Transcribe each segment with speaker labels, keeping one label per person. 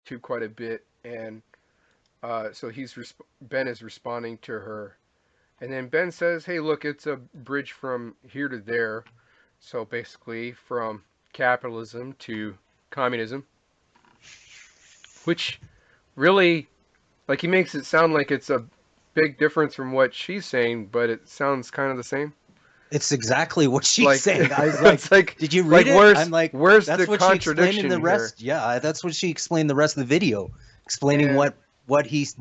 Speaker 1: to quite a bit, and so Ben is responding to her, and then Ben says, "Hey, look, it's a bridge from here to there." So basically, from capitalism to communism, which really, like, he makes it sound like it's a big difference from what she's saying, but it sounds kind of the same.
Speaker 2: It's exactly what she's
Speaker 1: Like,
Speaker 2: saying. I was like,
Speaker 1: it's like,
Speaker 2: did you read it? I'm like,
Speaker 1: where's
Speaker 2: that's
Speaker 1: the
Speaker 2: what she explained in the
Speaker 1: contradiction here?
Speaker 2: rest. Yeah, that's what she explained the rest of the video, explaining
Speaker 1: And
Speaker 2: what he's.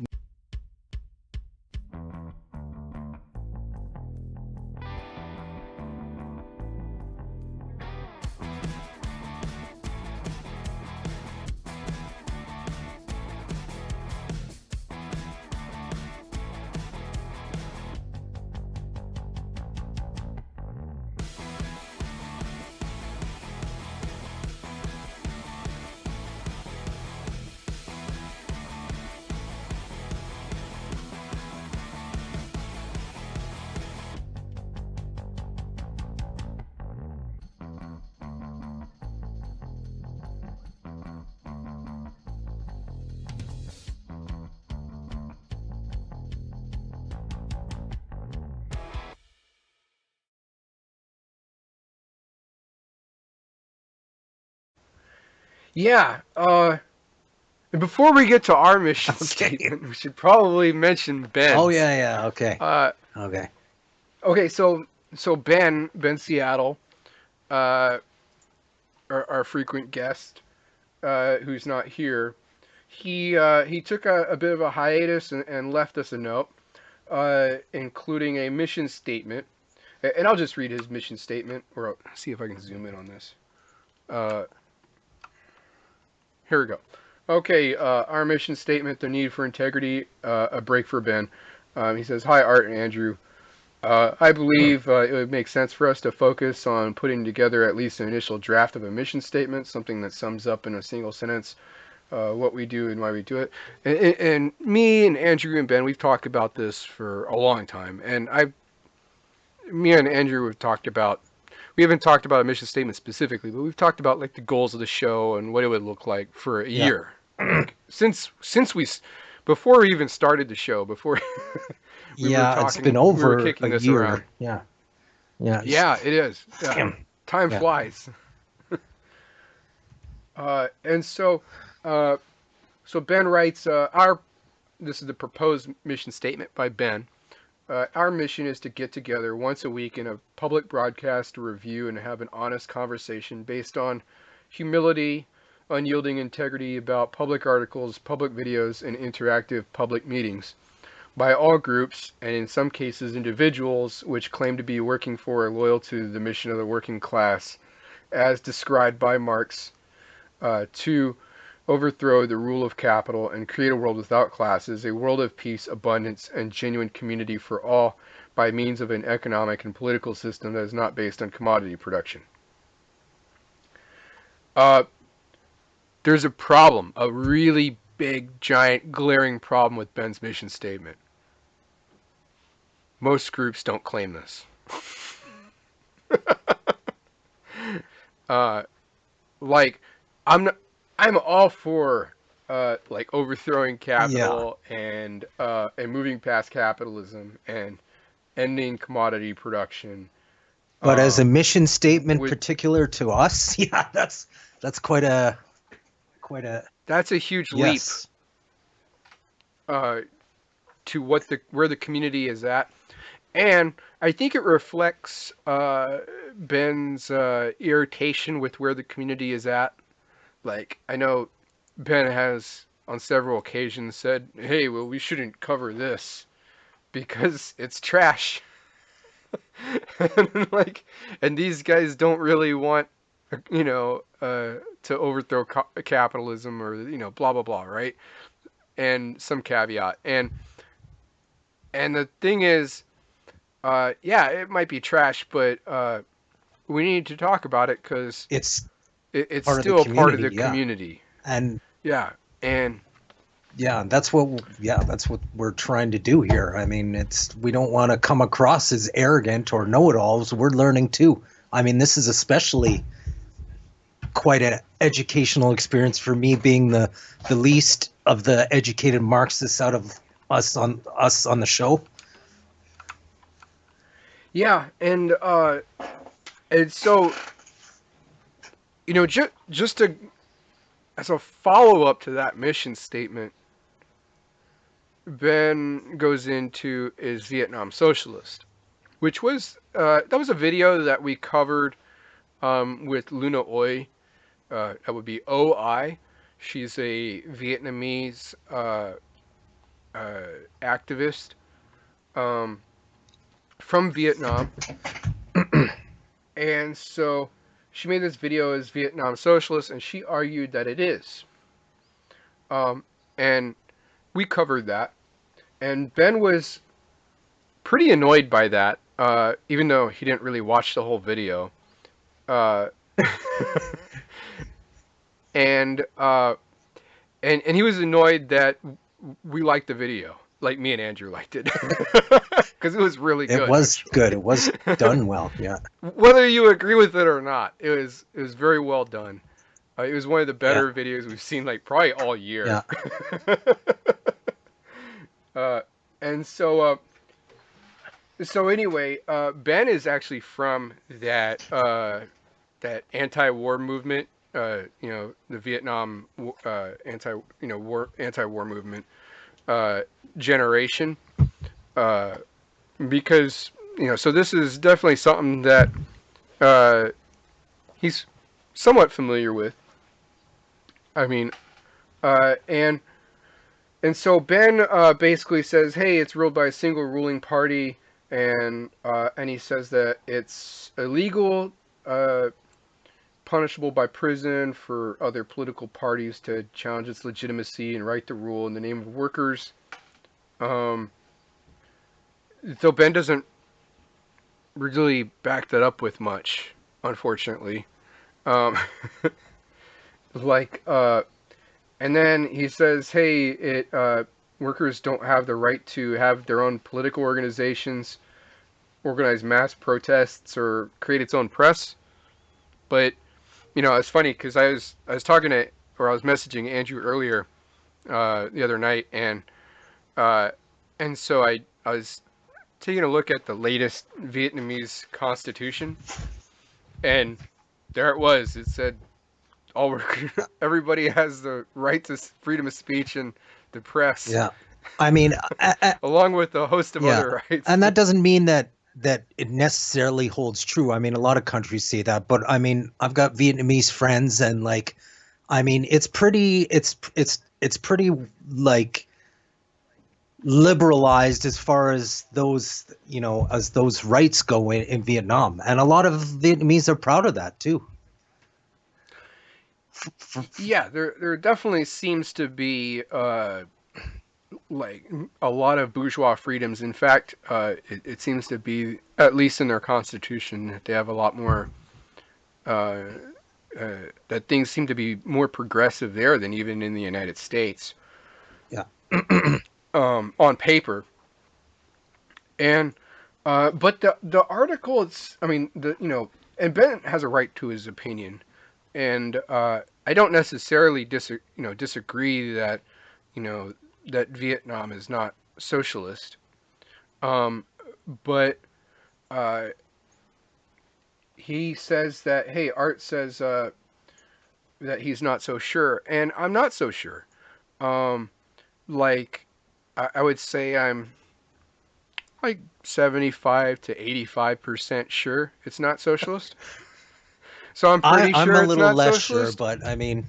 Speaker 1: yeah, and before we get to our mission
Speaker 2: Okay.
Speaker 1: statement, we should probably mention
Speaker 2: Oh
Speaker 1: Ben's.
Speaker 2: yeah. Okay.
Speaker 1: Uh,
Speaker 2: Okay.
Speaker 1: okay, so Ben Seattle, uh, our frequent guest, who's not here, he took a bit of a hiatus and left us a note, including a mission statement. And I'll just read his mission statement, or I'll see if I can zoom in on this. Uh, Here we go. Okay, our mission statement: the need for integrity, a break for Ben. He says, "Hi, Art and Andrew. I believe it would make sense for us to focus on putting together at least an initial draft of a mission statement, something that sums up in a single sentence what we do and why we do it." And me and Andrew and Ben, we've talked about this for a long time, and me and Andrew have talked about. We haven't talked about a mission statement specifically, but we've talked about like the goals of the show and what it would look like for a
Speaker 2: Yeah.
Speaker 1: year. Like since we before we even started the show, before
Speaker 2: Yeah, it's been
Speaker 1: we were
Speaker 2: over
Speaker 1: kicking
Speaker 2: a
Speaker 1: this around.
Speaker 2: year. Yeah. Yeah.
Speaker 1: Yeah, it is. Yeah.
Speaker 2: Damn.
Speaker 1: Time
Speaker 2: Yeah.
Speaker 1: flies. And uh, so Ben writes, our this is the proposed mission statement by Ben. Our mission is to get together once a week in a public broadcast to review and have an honest conversation based on humility, unyielding integrity about public articles, public videos, and interactive public meetings by all groups, and in some cases individuals, which claim to be working for or loyal to the mission of the working class, as described by Marx, to overthrow the rule of capital and create a world without classes, a world of peace, abundance, and genuine community for all by means of an economic and political system that is not based on commodity production. Uh, there's a problem, a really big, giant, glaring problem with Ben's mission statement. Most groups don't claim this. uh, like, I'm not, I'm all for like overthrowing
Speaker 2: Yeah.
Speaker 1: capital and moving past capitalism and ending commodity production.
Speaker 2: But as a
Speaker 1: Um,
Speaker 2: mission statement
Speaker 1: with
Speaker 2: particular to us, yeah, that's quite a
Speaker 1: That's a huge leap
Speaker 2: yes.
Speaker 1: uh, to where the community is at, and I think it reflects Ben's irritation with where the community is at. Like, I know Ben has on several occasions said, "Hey, well, we shouldn't cover this because it's trash." and like, and these guys don't really want, to overthrow capitalism or blah blah blah, right? And some caveat, and the thing is, yeah, it might be trash, but we need to talk about it because
Speaker 2: It's
Speaker 1: it's
Speaker 2: part of the
Speaker 1: still a part of
Speaker 2: community,
Speaker 1: the
Speaker 2: yeah.
Speaker 1: community.
Speaker 2: And
Speaker 1: Yeah, and
Speaker 2: that's what we're trying to do here. I mean, we don't want to come across as arrogant or know-it-alls. We're learning too. I mean, this is especially quite an educational experience for me, being the least of the educated Marxists out of us on the show.
Speaker 1: Yeah, and so just to as a follow up to that mission statement, Ben goes into is Vietnam socialist, which was that was a video that we covered with Luna Oi. That would be OI. She's a Vietnamese activist um, from Vietnam, and so she made this video as Vietnam socialist, and she argued that it is. And we covered that, and Ben was pretty annoyed by that, even though he didn't really watch the whole video. Uh, and and he was annoyed that we liked the video, like me and Andrew liked it, because it was really good.
Speaker 2: It was
Speaker 1: actually.
Speaker 2: good. It was done well. Yeah.
Speaker 1: Whether you agree with it or not, it was very well done. It was one of the
Speaker 2: Yeah.
Speaker 1: better videos we've seen, like probably all year.
Speaker 2: Yeah.
Speaker 1: And so anyway, Ben is actually from that anti-war movement. The Vietnam anti-war movement generation. Uh, because so this is definitely something that he's somewhat familiar with. I mean, and so Ben basically says, "Hey, it's ruled by a single ruling party," and he says that it's illegal, punishable by prison for other political parties to challenge its legitimacy and right to rule in the name of workers. Um, though Ben doesn't really back that up with much, unfortunately. Um, like, and then he says, "Hey, workers don't have the right to have their own political organizations, organize mass protests, or create its own press." But it's funny because I was talking to or I was messaging Andrew earlier the other night, uh, and so I was taking a look at the latest Vietnamese constitution, and there it was. It said all workers, everybody has the right to freedom of speech and the press,
Speaker 2: Yeah. I mean,
Speaker 1: along with a host of
Speaker 2: yeah,
Speaker 1: other rights.
Speaker 2: and that doesn't mean that it necessarily holds true. I mean, a lot of countries say that, but I mean, I've got Vietnamese friends, and like, I mean, it's pretty like liberalized as far as those rights go in Vietnam, and a lot of Vietnamese are proud of that too.
Speaker 1: Yeah, there definitely seems to be like a lot of bourgeois freedoms. In fact, it seems to be, at least in their constitution, that they have a lot more. Uh, that things seem to be more progressive there than even in the United States.
Speaker 2: Yeah.
Speaker 1: On paper. And but the article, I mean, and Ben has a right to his opinion, and I don't necessarily disagree that that Vietnam is not socialist. Um, but uh, he says that, hey, Art says that he's not so sure, and I'm not so sure. Um, like I would say I'm like 75 to 85% sure it's not socialist. So I'm pretty
Speaker 2: I'm a
Speaker 1: sure it's
Speaker 2: little
Speaker 1: not
Speaker 2: less sure,
Speaker 1: socialist.
Speaker 2: but I mean,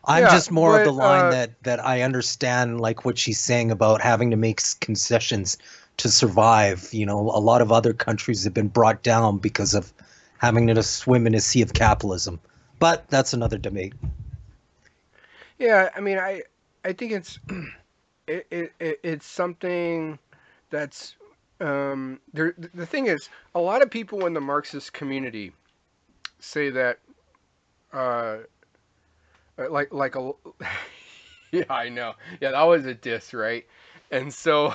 Speaker 2: I'm
Speaker 1: Yeah,
Speaker 2: just more of the
Speaker 1: but
Speaker 2: line that I understand, like what she's saying about having to make concessions to survive. You know, a lot of other countries have been brought down because of having to swim in a sea of capitalism. But that's another debate.
Speaker 1: yeah, I mean, I think it's something that's there. The thing is, a lot of people in the Marxist community say that uh, like a yeah, I know. Yeah, that was a diss, right? And so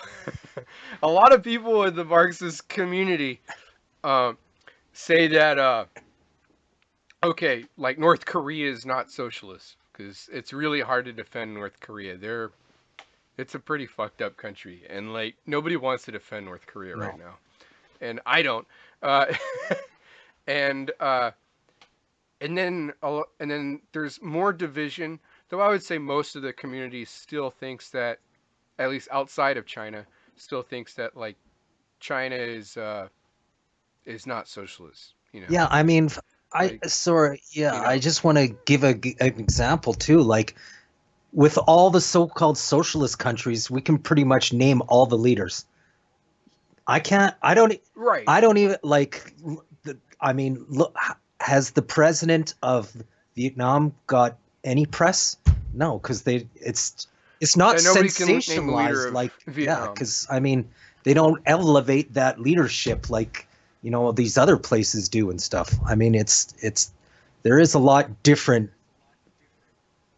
Speaker 1: a lot of people in the Marxist community um, say that Okay, like North Korea is not socialist because it's really hard to defend North Korea. It's a pretty fucked up country, and like nobody wants to defend North Korea right
Speaker 2: No.
Speaker 1: now, and I don't. Uh, and uh, and then there's more division. Though I would say most of the community still thinks that, at least outside of China, still thinks that like China is not socialist.
Speaker 2: Yeah, I mean,
Speaker 1: Like
Speaker 2: sorry, yeah,
Speaker 1: you
Speaker 2: I
Speaker 1: know,
Speaker 2: just want to give an example too. Like with all the so-called socialist countries, we can pretty much name all the leaders. I can't.
Speaker 1: right?
Speaker 2: I don't even like. I mean, look, has the president of Vietnam got any press? No, because it's not
Speaker 1: And nobody can name the leader
Speaker 2: sensationalized
Speaker 1: of
Speaker 2: like, yeah,
Speaker 1: Vietnam.
Speaker 2: because I mean, they don't elevate that leadership like, these other places do and stuff. I mean, it's there is a lot different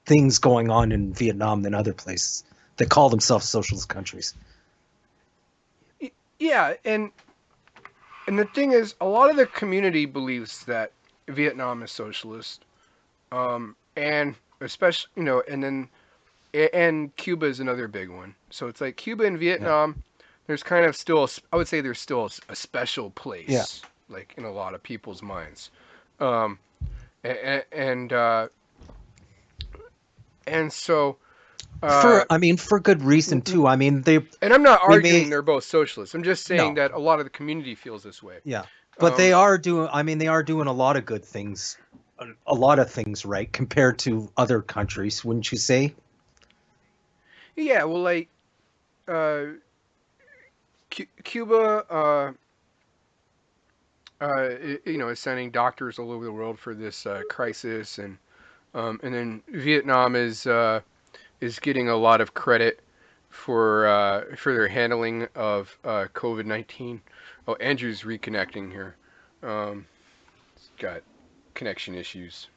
Speaker 2: things going on in Vietnam than other places that call themselves socialist countries.
Speaker 1: Yeah, and the thing is, a lot of the community believes that Vietnam is socialist, and especially and then and Cuba is another big one. So it's like Cuba and
Speaker 2: Yeah.
Speaker 1: Vietnam. There's kind of still, I would say, there's still a special
Speaker 2: Yeah.
Speaker 1: place, like in a lot of people's minds, um, and so, uh,
Speaker 2: For good reason too. I mean,
Speaker 1: and I'm not
Speaker 2: they may
Speaker 1: arguing they're both socialists. I'm just saying
Speaker 2: no,
Speaker 1: that a lot of the community feels this way.
Speaker 2: yeah, but they
Speaker 1: Um,
Speaker 2: are doing. I mean, they are doing a lot of good things, a lot of things right compared to other countries, wouldn't you say?
Speaker 1: yeah, well, like uh, Cuba, is sending doctors all over the world for this crisis, and then Vietnam is getting a lot of credit for their handling of COVID-19. Oh, Andrew's reconnecting here. He's got connection issues.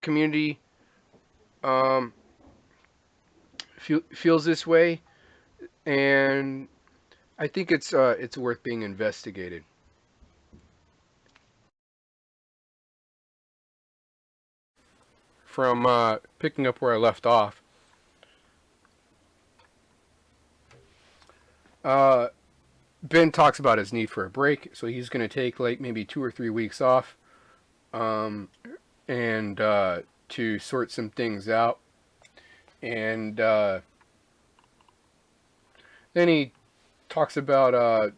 Speaker 1: Community um, feels this way, and I think it's worth being investigated. From picking up where I left off, uh, Ben talks about his need for a break, so he's going to take like maybe 2 or 3 weeks off, um, and to sort some things out, and then he talks about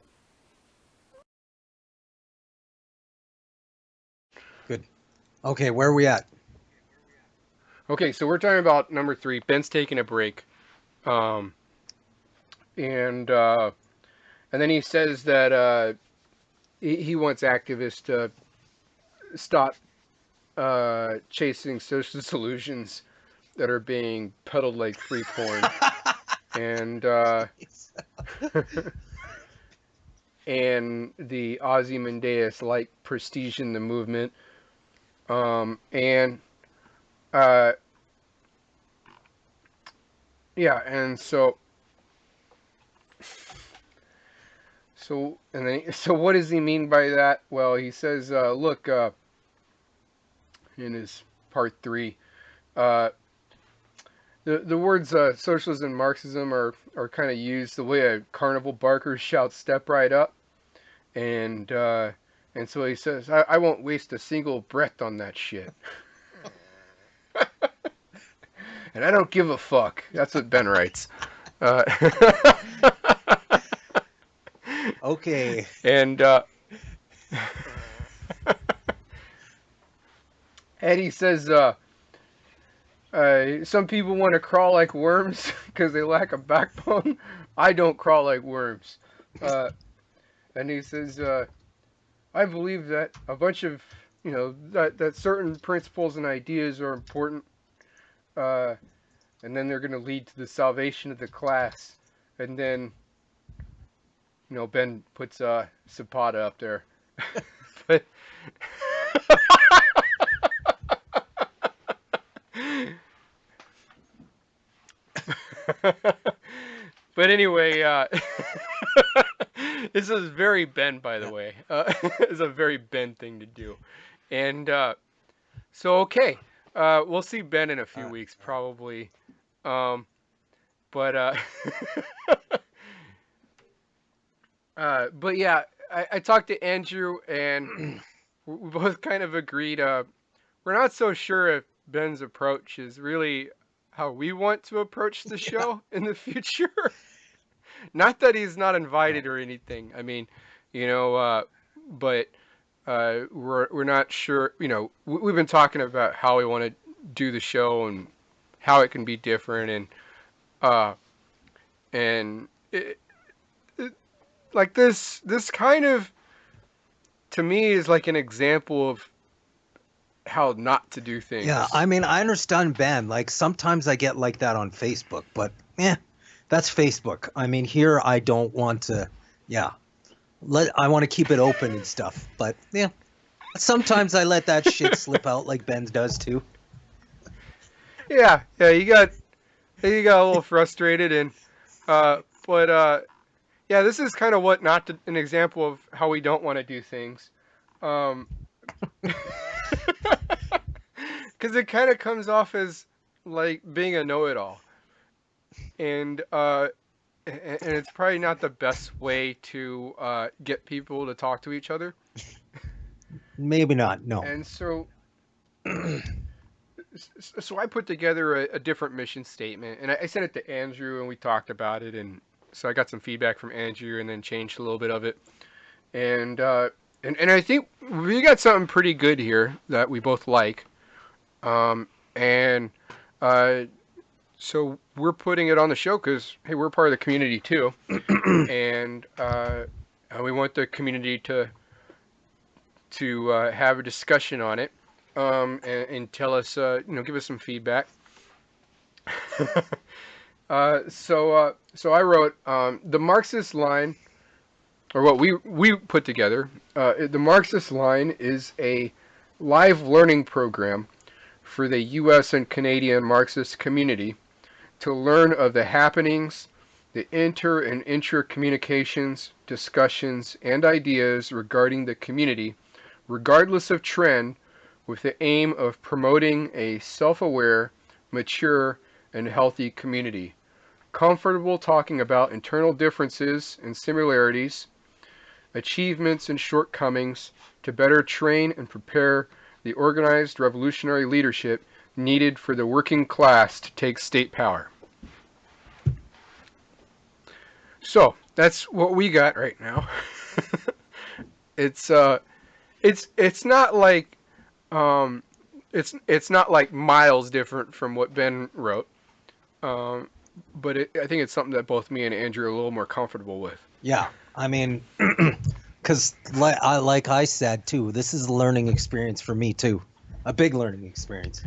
Speaker 2: Good. Okay, where are we at?
Speaker 1: okay, so we're talking about number three. Ben's taking a break, um, and and then he says that he wants activists to stop chasing social solutions that are being peddled like free porn, and and the Ozymandias like prestige in the movement, and uh, yeah, and and then so what does he mean by that? Well, he says, look, in his part three, uh, the words socialism and Marxism are kind of used the way a carnival barker shouts "Step right up," and so he says, I won't waste a single breath on that shit, and I don't give a fuck. That's what Ben writes. Uh,
Speaker 2: Okay.
Speaker 1: and Eddie says, some people want to crawl like worms because they lack a backbone. I don't crawl like worms. Uh, and he says, I believe that a bunch of, that certain principles and ideas are important, uh, and then they're going to lead to the salvation of the class. And then, Ben puts Zapata up there. but but anyway, This is very Ben, by the
Speaker 2: Yeah.
Speaker 1: way. It's a very Ben thing to do. And so, okay, we'll see Ben in a few
Speaker 2: All
Speaker 1: weeks,
Speaker 2: right.
Speaker 1: probably. Um, but but yeah, I talked to Andrew, and we both kind of agreed. We're not so sure if Ben's approach is really how we want to approach the
Speaker 2: Yeah.
Speaker 1: show in the future. Not that he's not
Speaker 2: No.
Speaker 1: invited or anything. I mean, you know, but we're not sure. You know, we've been talking about how we want to do the show and how it can be different, uh, and like this kind of to me is like an example of how not to do
Speaker 2: Yeah,
Speaker 1: things.
Speaker 2: I mean, I understand Ben. Like sometimes I get like that on Facebook, but that's Facebook. I mean, here I don't want to. Yeah, I want to keep it open and stuff. But yeah, sometimes I let that shit slip out like Ben does too.
Speaker 1: Yeah, you got a little frustrated and but yeah, this is kind of what not to, an example of how we don't want to do things. Um, because it kind of comes off as like being a know-it-all, and it's probably not the best way to get people to talk to each other.
Speaker 2: Maybe not. No.
Speaker 1: And so I put together a different mission statement, and I sent it to Andrew, and we talked about it, and so I got some feedback from Andrew, and then changed a little bit of it, and and I think we got something pretty good here that we both like, and uh, so we're putting it on the show because hey, we're part of the community too, and we want the community to have a discussion on it, and tell us, give us some feedback. So I wrote the Marxist line, or what we put together. The Marxist line is a live learning program for the U.S. and Canadian Marxist community to learn of the happenings, the inter and intra communications, discussions, and ideas regarding the community, regardless of trend, with the aim of promoting a self-aware, mature, and healthy community. Comfortable talking about internal differences and similarities, achievements and shortcomings, to better train and prepare the organized revolutionary leadership needed for the working class to take state power. So that's what we got right now. it's uh, it's not like um, it's not like miles different from what Ben wrote. Um, but I think it's something that both me and Andrew are a little more comfortable with.
Speaker 2: Yeah, I mean, because like I said too, this is a learning experience for me too, a big learning experience.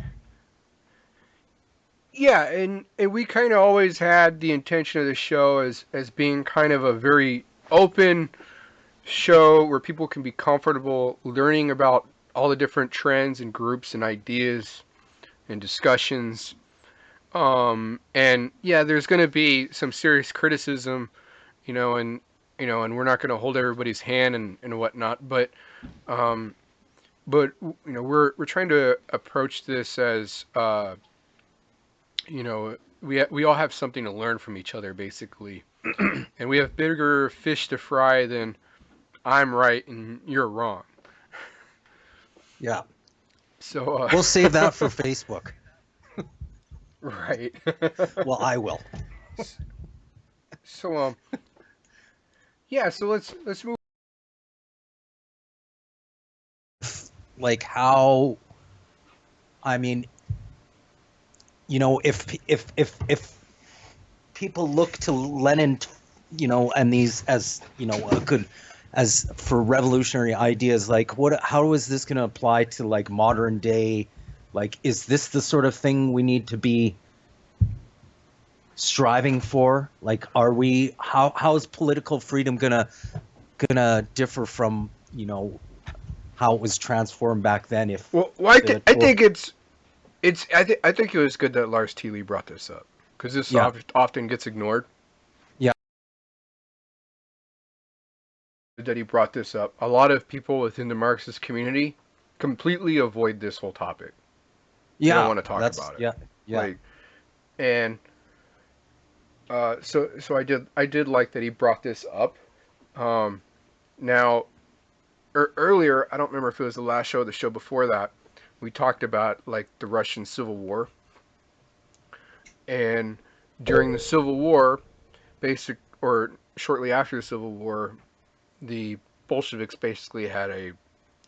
Speaker 1: Yeah, and we kind of always had the intention of the show as being kind of a very open show where people can be comfortable learning about all the different trends and groups and ideas and discussions. And yeah, there's going to be some serious criticism, and and we're not going to hold everybody's hand and whatnot, um, but we're trying to approach this as we all have something to learn from each other basically, and we have bigger fish to fry than I'm right and you're wrong.
Speaker 2: Yeah,
Speaker 1: So
Speaker 2: we'll save that for Facebook.
Speaker 1: right.
Speaker 2: Well, I will.
Speaker 1: So yeah, so let's move.
Speaker 2: Like how, I mean, if people look to Lenin, and these as a good as for revolutionary ideas, like how is this going to apply to like modern day? Like, is this the sort of thing we need to be striving for? Like, are we how is political freedom gonna differ from how it was transformed back then? If
Speaker 1: Well, I
Speaker 2: or
Speaker 1: think I think it was good that Lars Teely brought this up because this
Speaker 2: yeah
Speaker 1: often gets ignored.
Speaker 2: yeah
Speaker 1: that he brought this up. A lot of people within the Marxist community completely avoid this whole topic. They don't
Speaker 2: Yeah,
Speaker 1: want to talk
Speaker 2: that's
Speaker 1: about it.
Speaker 2: yeah, yeah,
Speaker 1: Like, and so I did like that he brought this up. Um, now earlier, I don't remember if it was the last show or the show before that, we talked about like the Russian Civil War, and during the Civil War, basic or shortly after the Civil War, the Bolsheviks basically had a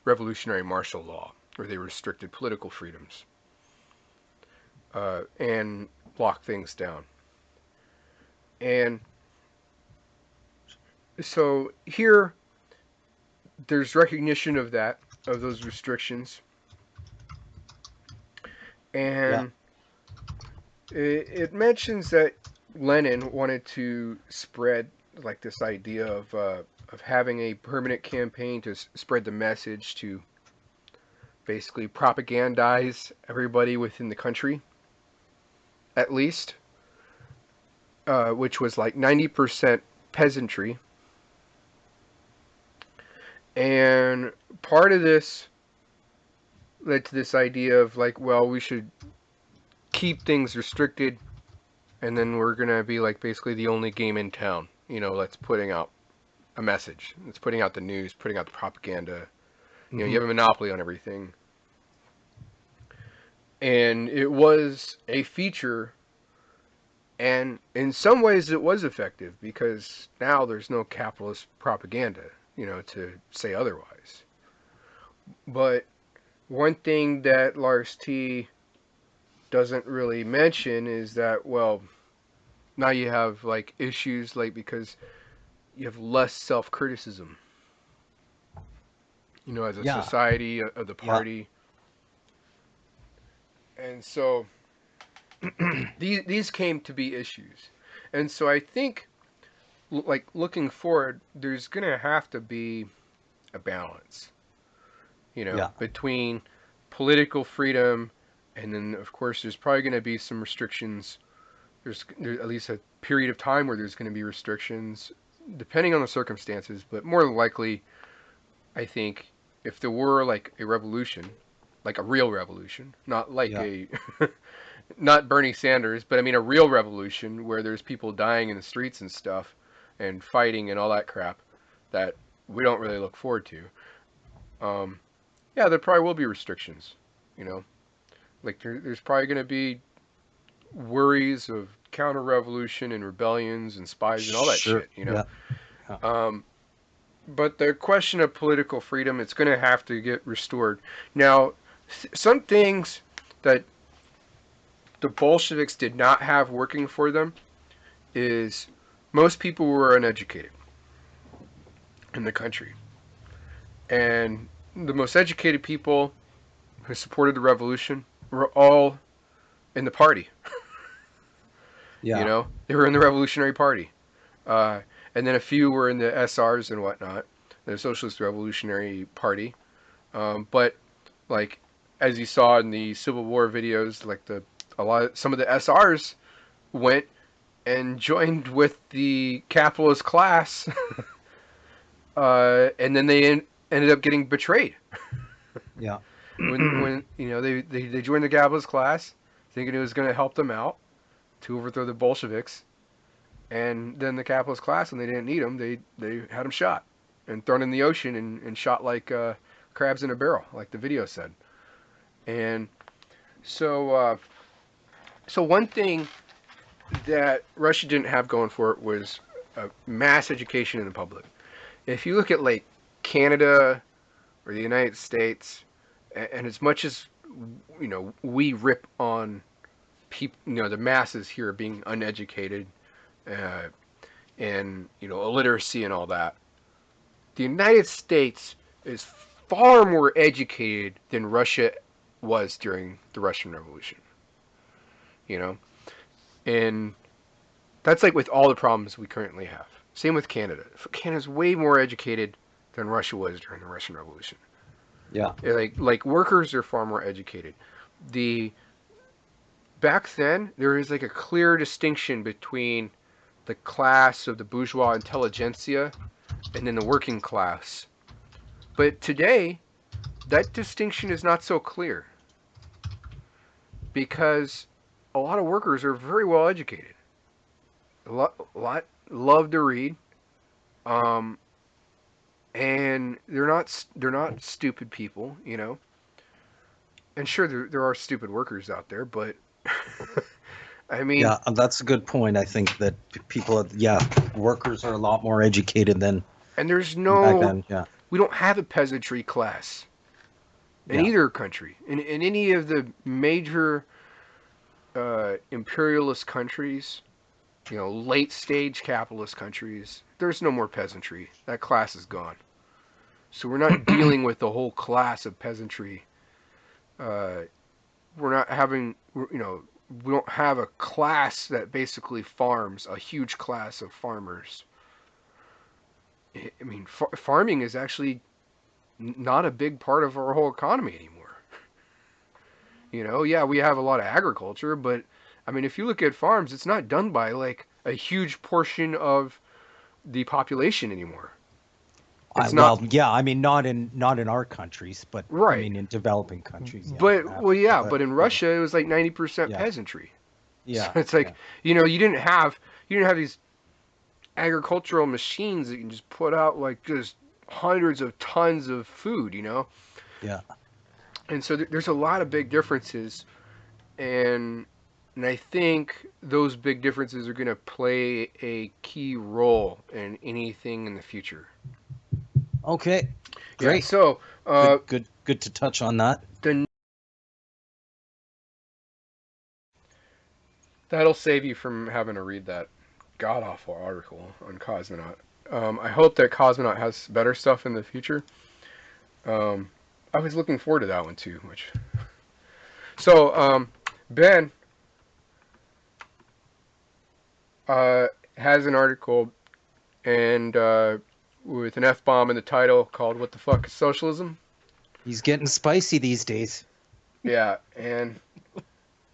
Speaker 1: revolutionary martial law where they restricted political freedoms and locked things down. And so here, there's recognition of that, of those restrictions,
Speaker 2: yeah,
Speaker 1: and it mentions that Lenin wanted to spread like this idea of having a permanent campaign to spread the message to basically propagandize everybody within the country, at least, which was like 90% peasantry. And part of this led to this idea of like, well, we should keep things restricted, and then we're gonna be like basically the only game in town. You know, let's putting out a message. It's putting out the news, putting out the propaganda. You know, you
Speaker 2: hmm
Speaker 1: have a monopoly on everything. And it was a feature, and in some ways it was effective because now there's no capitalist propaganda, you know, to say otherwise. But one thing that Lars T doesn't really mention is that, well, now you have like issues like because you have less self-criticism, you know, as a
Speaker 2: yeah,
Speaker 1: society of the
Speaker 2: yeah,
Speaker 1: party. And so these came to be issues. And so I think like looking forward, there's going to have to be a balance, you know,
Speaker 2: yeah,
Speaker 1: between political freedom and then of course there's probably going to be some restrictions. There's at least a period of time where there's going to be restrictions depending on the circumstances, but more than likely I think if there were like a revolution, like a real revolution, not like
Speaker 2: yeah,
Speaker 1: a not Bernie Sanders, but I mean a real revolution where there's people dying in the streets and stuff and fighting and all that crap that we don't really look forward to. Um, yeah, there probably will be restrictions. You know, like there's probably going to be worries of counter-revolution and rebellions and spies and all that
Speaker 2: sure,
Speaker 1: shit. You know,
Speaker 2: yeah, yeah,
Speaker 1: um, but the question of political freedom, it's going to have to get restored. Now, some things that the Bolsheviks did not have working for them is most people were uneducated in the country. And the most educated people who supported the revolution were all in the party. You
Speaker 2: yeah,
Speaker 1: know, they were in the Revolutionary Party. Uh, and then a few were in the SRs and whatnot, the Socialist Revolutionary Party. But like as you saw in the Civil War videos, like some of the SRs went and joined with the capitalist class, and then ended up getting betrayed
Speaker 2: yeah,
Speaker 1: when you know they joined the capitalist class, thinking it was going to help them out to overthrow the Bolsheviks, and then the capitalist class, when they didn't need them, they had them shot and thrown in the ocean and shot like crabs in a barrel, like the video said. And so so one thing that Russia didn't have going for it was mass education in the public. If you look at like Canada or the United States, and as much as you know we rip on people, you know, the masses here being uneducated uh, and you know illiteracy and all that, the United States is far more educated than Russia was during the Russian Revolution. You know, and that's like with all the problems we currently have. Same with Canada. Canada's way more educated than Russia was during the Russian Revolution.
Speaker 2: yeah,
Speaker 1: Like workers are far more educated. The back then there is like a clear distinction between the class of the bourgeois intelligentsia and then the working class. But today, that distinction is not so clear because a lot of workers are very well educated. A lot love to read, um, and they're not stupid people, you know. And sure, there are stupid workers out there, but I mean,
Speaker 2: Yeah, that's a good point. I think that people, yeah, workers are a lot more educated than
Speaker 1: and there's
Speaker 2: back
Speaker 1: no,
Speaker 2: then. Yeah,
Speaker 1: we don't have a peasantry class in
Speaker 2: yeah.
Speaker 1: either country. In any of the major imperialist countries, late stage capitalist countries, there's no more peasantry. That class is gone. So we're not dealing with the whole class of peasantry. Uh, we're not having, we don't have a class that basically farms, a huge class of farmers. I mean, farming is actually not a big part of our whole economy anymore. Yeah, we have a lot of agriculture, but I mean, if you look at farms, it's not done by like a huge portion of the population anymore. It's not
Speaker 2: Well, yeah. I mean, not in our countries, but I
Speaker 1: right.
Speaker 2: mean, in developing countries, yeah,
Speaker 1: But well,
Speaker 2: perhaps.
Speaker 1: yeah,
Speaker 2: But
Speaker 1: but in
Speaker 2: yeah,
Speaker 1: Russia it was like 90%
Speaker 2: yeah,
Speaker 1: peasantry. So
Speaker 2: yeah,
Speaker 1: it's like,
Speaker 2: yeah,
Speaker 1: you didn't have these agricultural machines that can just put out like just hundreds of tons of food.
Speaker 2: yeah.
Speaker 1: And so there's a lot of big differences, and I think those big differences are going to play a key role in anything in the future.
Speaker 2: Okay,
Speaker 1: Yeah.
Speaker 2: great.
Speaker 1: So
Speaker 2: Good to touch on that.
Speaker 1: the that'll save you from having to read that god awful article on Cosmonaut. I hope that Cosmonaut has better stuff in the future. Um, I was looking forward to that one too. Ben uh, has an article and with an F bomb in the title called "What the fuck is socialism?"
Speaker 2: He's getting spicy these days.
Speaker 1: Yeah, and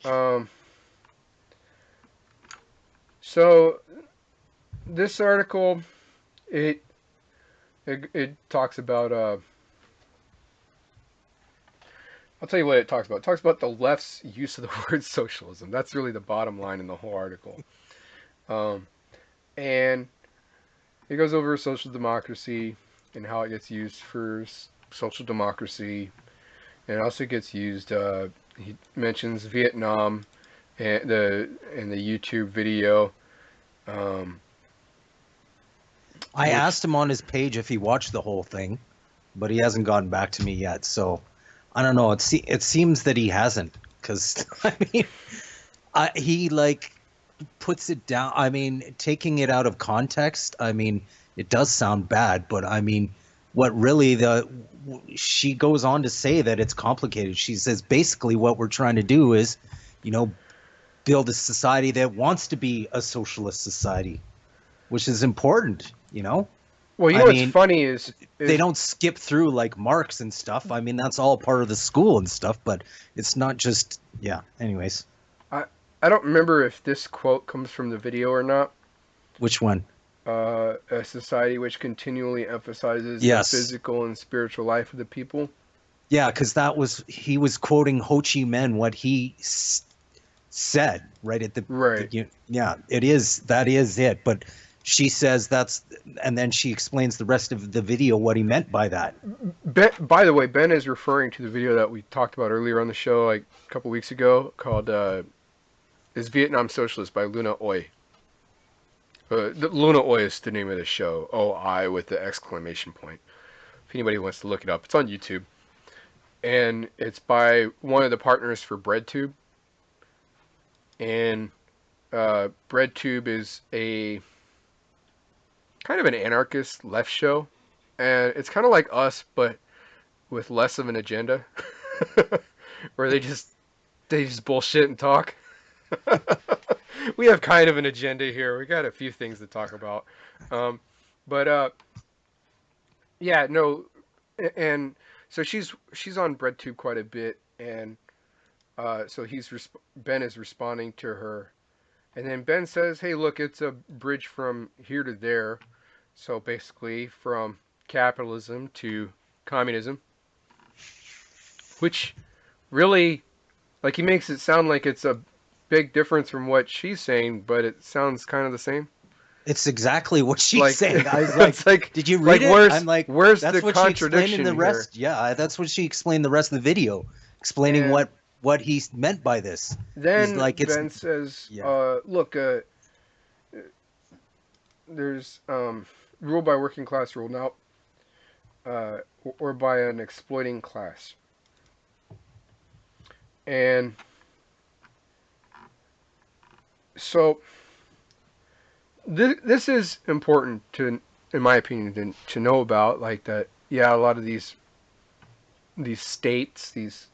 Speaker 1: um, so this article it it talks about I'll tell you what it talks about. It talks about the left's use of the word socialism. That's really the bottom line in the whole article. Um, and it goes over social democracy and how it gets used for social democracy, and it also gets used. He mentions Vietnam and the YouTube video, um,
Speaker 2: I
Speaker 1: which
Speaker 2: asked him on his page if he watched the whole thing, but he hasn't gotten back to me yet. So I don't know. It seems that he hasn't, because I mean, he like puts it down. I mean, taking it out of context, I mean, it does sound bad, but I mean, what really she goes on to say that it's complicated. She says basically what we're trying to do is, you know, build a society that wants to be a socialist society, which is important, you know?
Speaker 1: well,
Speaker 2: I
Speaker 1: what's
Speaker 2: mean,
Speaker 1: funny is
Speaker 2: they
Speaker 1: is
Speaker 2: don't skip through like Marx and stuff. I mean, that's all part of the school and stuff, but it's not just, yeah, anyways.
Speaker 1: I I don't remember if this quote comes from the video or not.
Speaker 2: Which one?
Speaker 1: A society which continually emphasizes the
Speaker 2: Yes.
Speaker 1: physical and spiritual life of the people.
Speaker 2: Yeah, because he was quoting Ho Chi Minh, what he said right at
Speaker 1: Right.
Speaker 2: yeah, that is it. But she says and then she explains the rest of the video what he meant by that.
Speaker 1: By the way, Ben is referring to the video that we talked about earlier on the show, like a couple weeks ago, called "Is Vietnam Socialist" by Luna Oi. Luna Oi is the name of the show. OI with the exclamation point. If anybody wants to look it up, it's on YouTube, and it's by one of the partners for BreadTube. And BreadTube is a kind of an anarchist left show, and it's kind of like us, but with less of an agenda, where they just bullshit and talk. We have kind of an agenda here. We got a few things to talk about, um, but yeah, no, and so she's on BreadTube quite a bit, and so Ben is responding to her, and then Ben says, "Hey, look, it's a bridge from here to there." So basically, from capitalism to communism, which really, like, he makes it sound like it's a big difference from what she's saying, but it sounds kind of the same.
Speaker 2: It's exactly what she's
Speaker 1: Like,
Speaker 2: saying. I was like,
Speaker 1: it's like,
Speaker 2: did you read it? I'm like,
Speaker 1: where's
Speaker 2: that's
Speaker 1: the
Speaker 2: what she explained in
Speaker 1: contradiction
Speaker 2: the
Speaker 1: here?
Speaker 2: rest. Yeah, that's what she explained the rest of the video, explaining
Speaker 1: And
Speaker 2: what he meant by this. He's
Speaker 1: then
Speaker 2: like, it's
Speaker 1: Ben says,
Speaker 2: yeah,
Speaker 1: look, there's rule by working class rule now, or by an exploiting class. And so this is important to, in my opinion, to know about. Like that, yeah, a lot of these states, these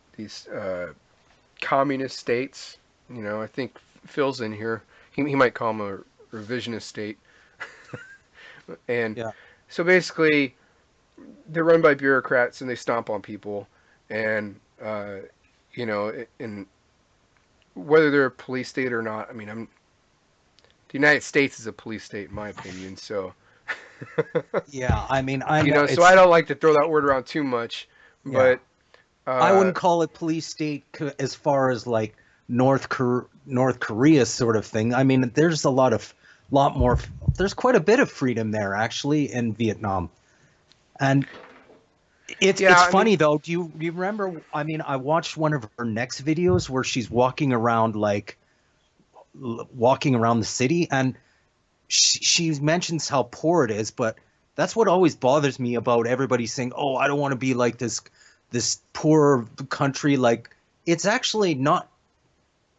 Speaker 1: communist states. You know, I think Phil's in here. He might call them a revisionist state. And
Speaker 2: yeah,
Speaker 1: so basically, they're run by bureaucrats and they stomp on people. And you know, and whether they're a police state or not, I mean, the United States is a police state in my opinion. So
Speaker 2: yeah. I mean, I'm
Speaker 1: you
Speaker 2: not.
Speaker 1: know, so I
Speaker 2: It's
Speaker 1: don't like to throw that word around too much,
Speaker 2: yeah.
Speaker 1: but
Speaker 2: I
Speaker 1: uh,
Speaker 2: wouldn't call it police state as far as like North Korea sort of thing. I mean, there's a lot more. There's quite a bit of freedom there actually in Vietnam, and
Speaker 1: yeah,
Speaker 2: it's
Speaker 1: I mean,
Speaker 2: funny though. Do you remember? I mean, I watched one of her next videos where she's walking around like walking around the city, and she mentions how poor it is, but that's what always bothers me about everybody saying, "Oh, I don't want to be like this poor country." Like, it's actually not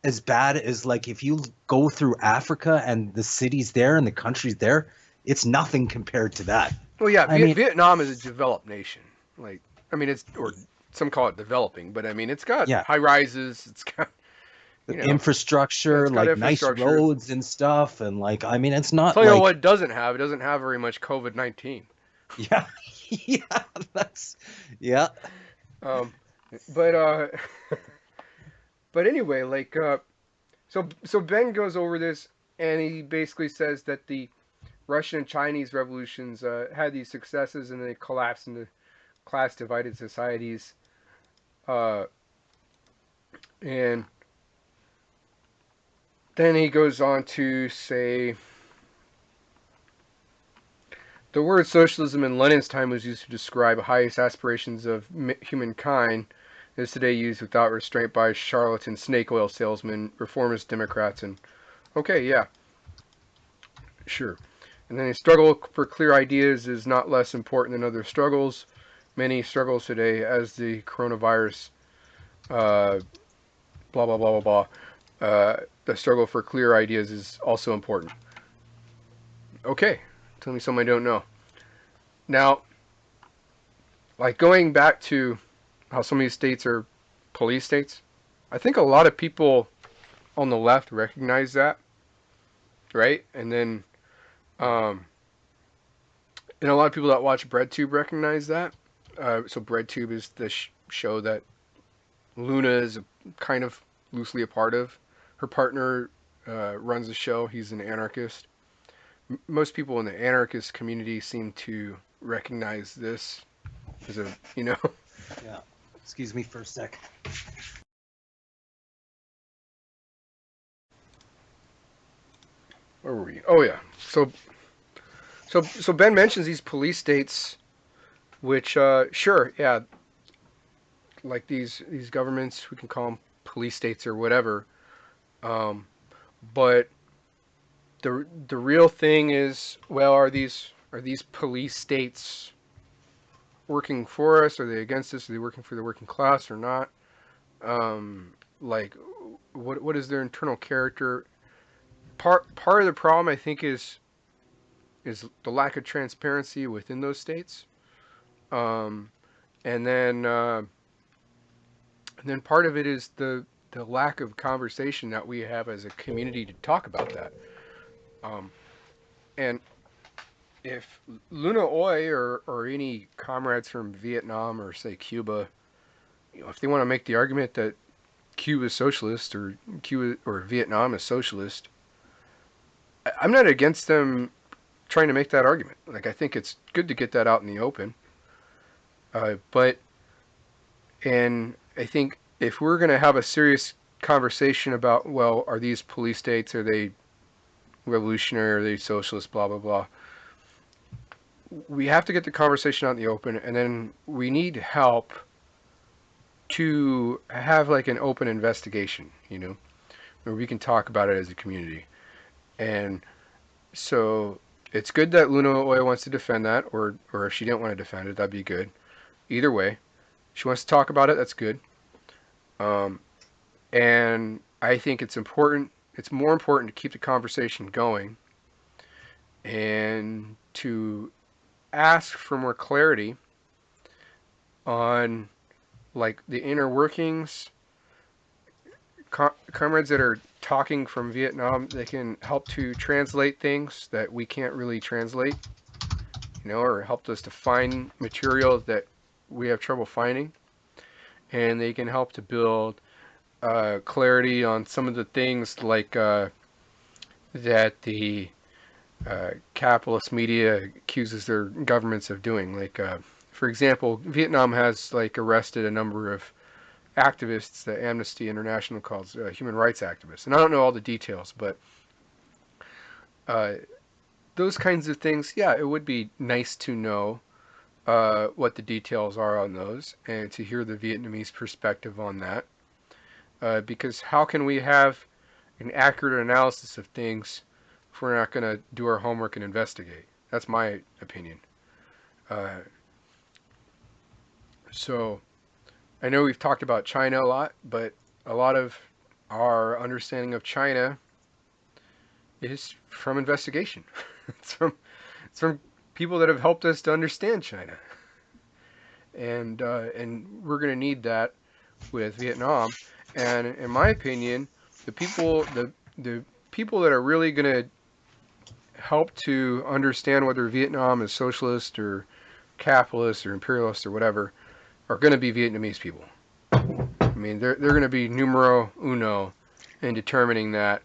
Speaker 2: as bad as like if you go through Africa and the cities there and the countries there, it's nothing compared to that.
Speaker 1: well, yeah,
Speaker 2: I mean,
Speaker 1: Vietnam is a developed nation. Like, I mean, it's or some call it developing, but I mean, it's got
Speaker 2: yeah,
Speaker 1: high rises. It's got you know,
Speaker 2: infrastructure,
Speaker 1: it's got
Speaker 2: like nice
Speaker 1: infrastructure.
Speaker 2: roads and stuff, and like I mean, it's not
Speaker 1: Tell you what,
Speaker 2: like
Speaker 1: it doesn't have. It doesn't have very much COVID-19.
Speaker 2: yeah, yeah, that's yeah,
Speaker 1: Um, but but anyway, like so Ben goes over this and he basically says that the Russian and Chinese revolutions had these successes and they collapsed into class divided societies. Uh, and then he goes on to say the word socialism in Lenin's time was used to describe the highest aspirations of humankind. It is today used without restraint by charlatan snake oil salesmen, reformist Democrats, and okay, yeah, sure. And then the struggle for clear ideas is not less important than other struggles. Many struggles today, as the coronavirus, uh, blah blah blah blah blah. The struggle for clear ideas is also important. Okay, tell me something I don't know. Now, like going back to how some of these states are police states, I think a lot of people on the left recognize that, right? Um, and a lot of people that watch BreadTube recognize that. So BreadTube is the show that Luna is kind of loosely a part of. Her partner runs the show. He's an anarchist. Most people in the anarchist community seem to recognize this as a, you know,
Speaker 2: yeah. Excuse me for a sec.
Speaker 1: where were we? Oh yeah. So Ben mentions these police states, which sure, yeah, like these governments, we can call them police states or whatever. Um, but the real thing is, well, are these police states working for us? Are they against us? Are they working for the working class or not? Like, what is their internal character? Part of the problem, I think, is the lack of transparency within those states. Um, and then part of it is the lack of conversation that we have as a community to talk about that. Um, and if Luna Oi or any comrades from Vietnam or say Cuba, you know, if they want to make the argument that Cuba is socialist or Cuba or Vietnam is socialist, I'm not against them trying to make that argument. Like, I think it's good to get that out in the open. But and I think if we're going to have a serious conversation about, well, are these police states, are they revolutionary, are they socialist, blah blah blah, we have to get the conversation out in the open, and then we need help to have like an open investigation, where we can talk about it as a community. And so it's good that Luna Oil wants to defend that, or if she didn't want to defend it, that'd be good. Either way, she wants to talk about it, that's good. And I think it's important. It's more important to keep the conversation going and to ask for more clarity on like the inner workings. Comrades that are talking from Vietnam, they can help to translate things that we can't really translate, or help us to find material that we have trouble finding. And they can help to build clarity on some of the things like that the capitalist media accuses their governments of doing. Like, for example, Vietnam has like arrested a number of activists that Amnesty International calls human rights activists. And I don't know all the details, but those kinds of things, yeah, it would be nice to know what the details are on those and to hear the Vietnamese perspective on that. Because how can we have an accurate analysis of things if we're not going to do our homework and investigate? That's my opinion. So I know we've talked about China a lot, but a lot of our understanding of China is from investigation. it's from people that have helped us to understand China, and we're going to need that with Vietnam. And in my opinion, the people that are really going to help to understand whether Vietnam is socialist or capitalist or imperialist or whatever are going to be Vietnamese people. I mean, they're going to be numero uno in determining that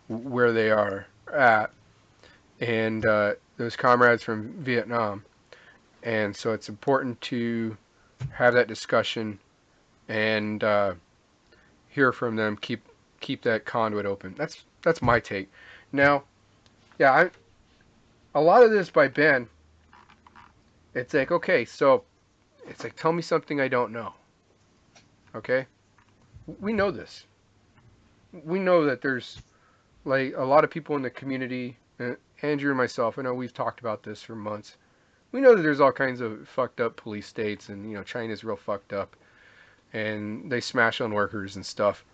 Speaker 1: where they are at, and those comrades from Vietnam. And so it's important to have that discussion and hear from them. Keep that conduit open. That's my take. Now, yeah, a lot of this by Ben. It's like, okay, so it's like, tell me something I don't know. Okay, we know this. We know that there's like a lot of people in the community. Andrew and myself, I know we've talked about this for months. We know that there's all kinds of fucked up police states, and China's real fucked up, and they smash on workers and stuff.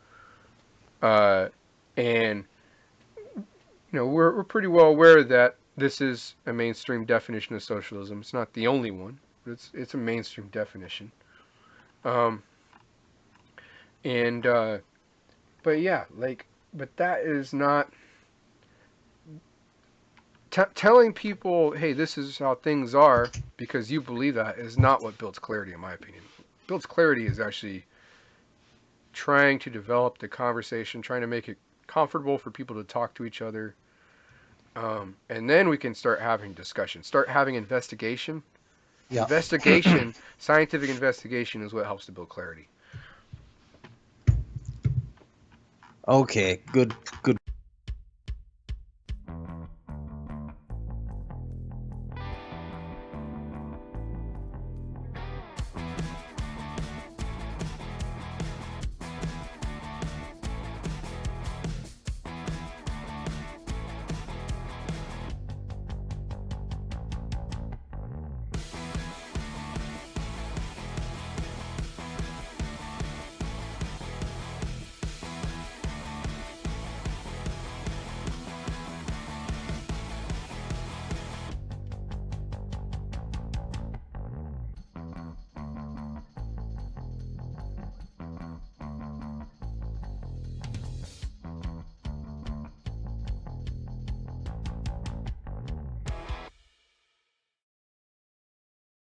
Speaker 1: And we're pretty well aware that this is a mainstream definition of socialism. It's not the only one, but it's a mainstream definition. But yeah, but that is not telling people, hey, this is how things are because you believe that is not what builds clarity, in my opinion. Builds clarity is actually trying to develop the conversation, trying to make it comfortable for people to talk to each other. And then we can start having discussion, start having investigation. Yeah. Investigation, scientific investigation is what helps to build clarity.
Speaker 2: Okay, good